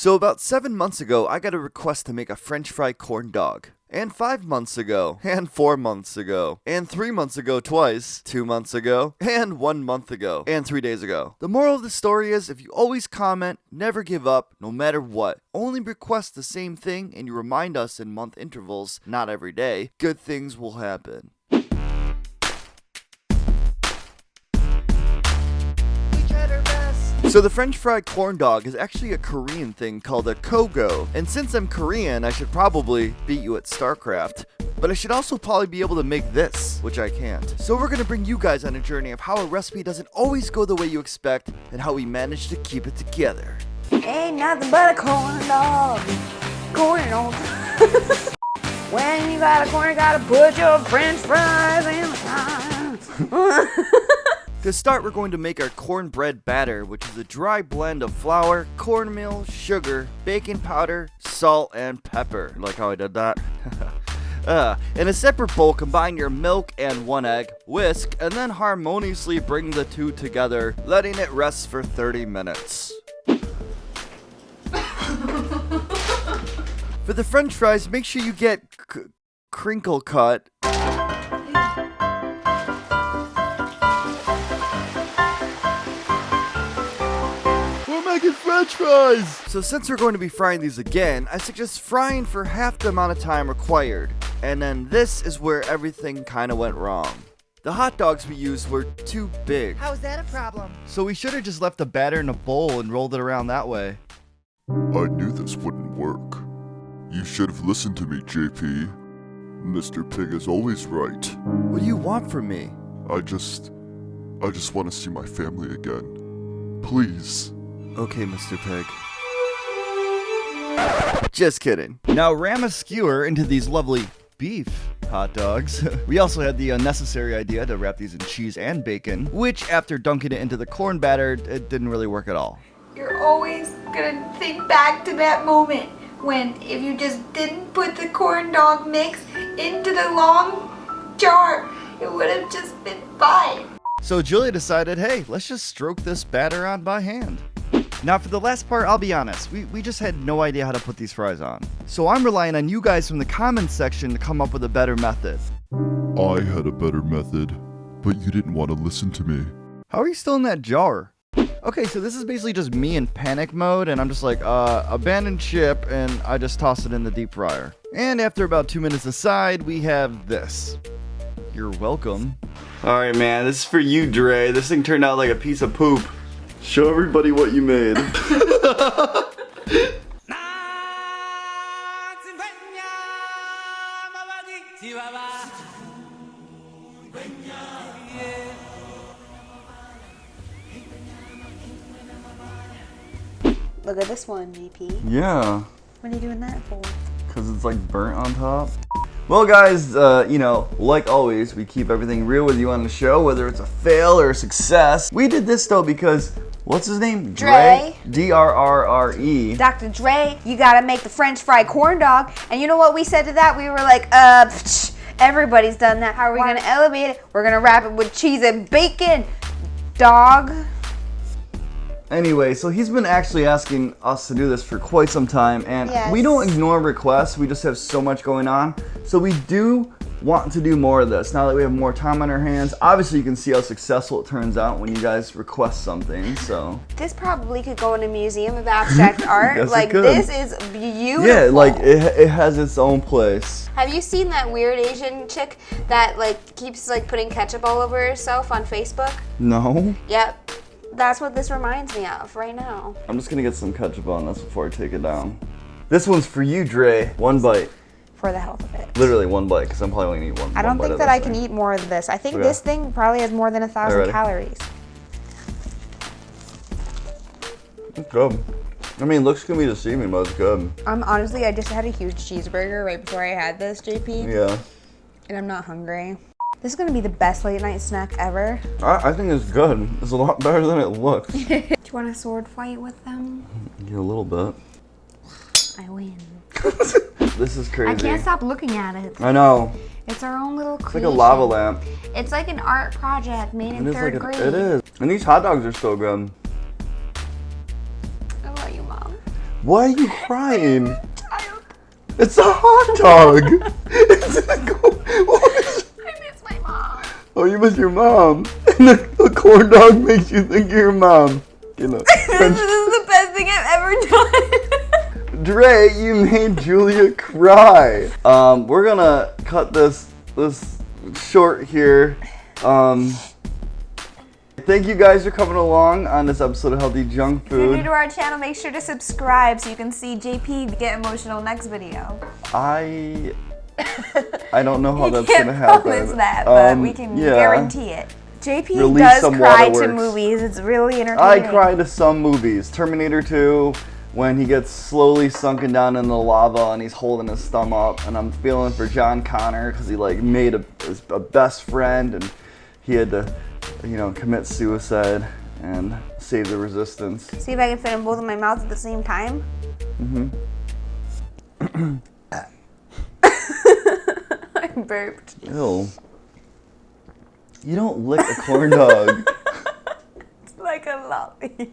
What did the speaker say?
So about 7 months ago, I got a request to make a French fry corn dog. And 5 months ago, and 4 months ago, and 3 months ago twice, 2 months ago, and 1 month ago, and 3 days ago. The moral of the story is, if you always comment, never give up, no matter what, only request the same thing, and you remind us in month intervals, not every day, good things will happen. So the French fried corn dog is actually a Korean thing called a KOGO, and since I'm Korean, I should probably beat you at StarCraft, but I should also probably be able to make this, which I can't. So we're gonna bring you guys on a journey of how a recipe doesn't always go the way you expect, and how we manage to keep it together. Ain't nothing but a corn dog, corn dog. When you got a corn, you gotta put your French fries in the pan. To start, we're going to make our cornbread batter, which is a dry blend of flour, cornmeal, sugar, baking powder, salt, and pepper. Like how I did that? In a separate bowl, combine your milk and 1 egg, whisk, and then harmoniously bring the two together, letting it rest for 30 minutes. For the French fries, make sure you get crinkle cut. Making French fries! So since we're going to be frying these again, I suggest frying for half the amount of time required. And then this is where everything kinda went wrong. The hot dogs we used were too big. How is that a problem? So we should have just left the batter in a bowl and rolled it around that way. I knew this wouldn't work. You should have listened to me, JP. Mr. Pig is always right. What do you want from me? I just want to see my family again. Please. Okay, Mr. Pig. Just kidding. Now ram a skewer into these lovely beef hot dogs. We also had the unnecessary idea to wrap these in cheese and bacon, which after dunking it into the corn batter, it didn't really work at all. You're always gonna think back to that moment when if you just didn't put the corn dog mix into the long jar, it would have just been fine. So Julia decided, hey, let's just stroke this batter on by hand. Now for the last part, I'll be honest, we just had no idea how to put these fries on. So I'm relying on you guys from the comments section to come up with a better method. I had a better method, but you didn't want to listen to me. How are you still in that jar? Okay, so this is basically just me in panic mode, and I'm just like, abandon ship, and I just toss it in the deep fryer. And after about 2 minutes aside, we have this. You're welcome. Alright man, this is for you, Dre. This thing turned out like a piece of poop. Show everybody what you made. Look at this one, GP. Yeah. What are you doing that for? Because it's like burnt on top. Well guys, like always, we keep everything real with you on the show, whether it's a fail or a success. We did this though because, what's his name? Dre. dRRE. Dr. Dre, you gotta make the French fried corn dog. And you know what we said to that? We were like, everybody's done that. How are we gonna elevate it? We're gonna wrap it with cheese and bacon, dog. Anyway, so he's been actually asking us to do this for quite some time, and yes. We don't ignore requests, we just have so much going on. So we do want to do more of this now that we have more time on our hands. Obviously you can see how successful it turns out when you guys request something, so. This probably could go in a museum of abstract art. Yes, like, it could. this is beautiful. Yeah, like it has its own place. Have you seen that weird Asian chick that like keeps like putting ketchup all over herself on Facebook? No. Yep. That's what this reminds me of right now. I'm just gonna get some ketchup on this before I take it down. This one's for you, Dre. 1 bite. For the health of it. Literally 1 bite, because I'm probably gonna eat one. I don't bite think of that this I can thing. eat more of this. I think Okay. this thing probably has more than 1,000 Alrighty. calories. It's good. I mean, looks can be deceiving, but it's good. Honestly, I just had a huge cheeseburger right before I had this, JP. Yeah. And I'm not hungry. This is gonna be the best late night snack ever. I think it's good. It's a lot better than it looks. Do you want a sword fight with them? Yeah, a little bit. I win. This is crazy. I can't stop looking at it. I know. It's our own little It's creation. like a lava lamp. It's like an art project made in It is third like grade. it is. And these hot dogs are so good. I love you, Mom. Why are you crying? Child. It's a hot dog. It's a I miss my mom. Oh, you miss your mom. And the corn dog makes you think of your mom. You know. This is the best thing I've ever done. Dre, you made Julia cry. We're gonna cut this short here. Thank you guys for coming along on this episode of Healthy Junk If you're new Food. to our channel, make sure to subscribe so you can see JP get emotional next video. I don't know how We that's can't gonna happen. promise that, but we can yeah. guarantee it. JP Release does some cry to waterworks. movies. It's really I entertaining. cry to some movies. Terminator 2, when he gets slowly sunken down in the lava and he's holding his thumb up, and I'm feeling for John Connor because he like made a best friend and he had to, commit suicide and save the resistance. See if I can fit in both of my mouths at the same time. I burped. Ew. You don't lick a corn dog. It's like a lolly.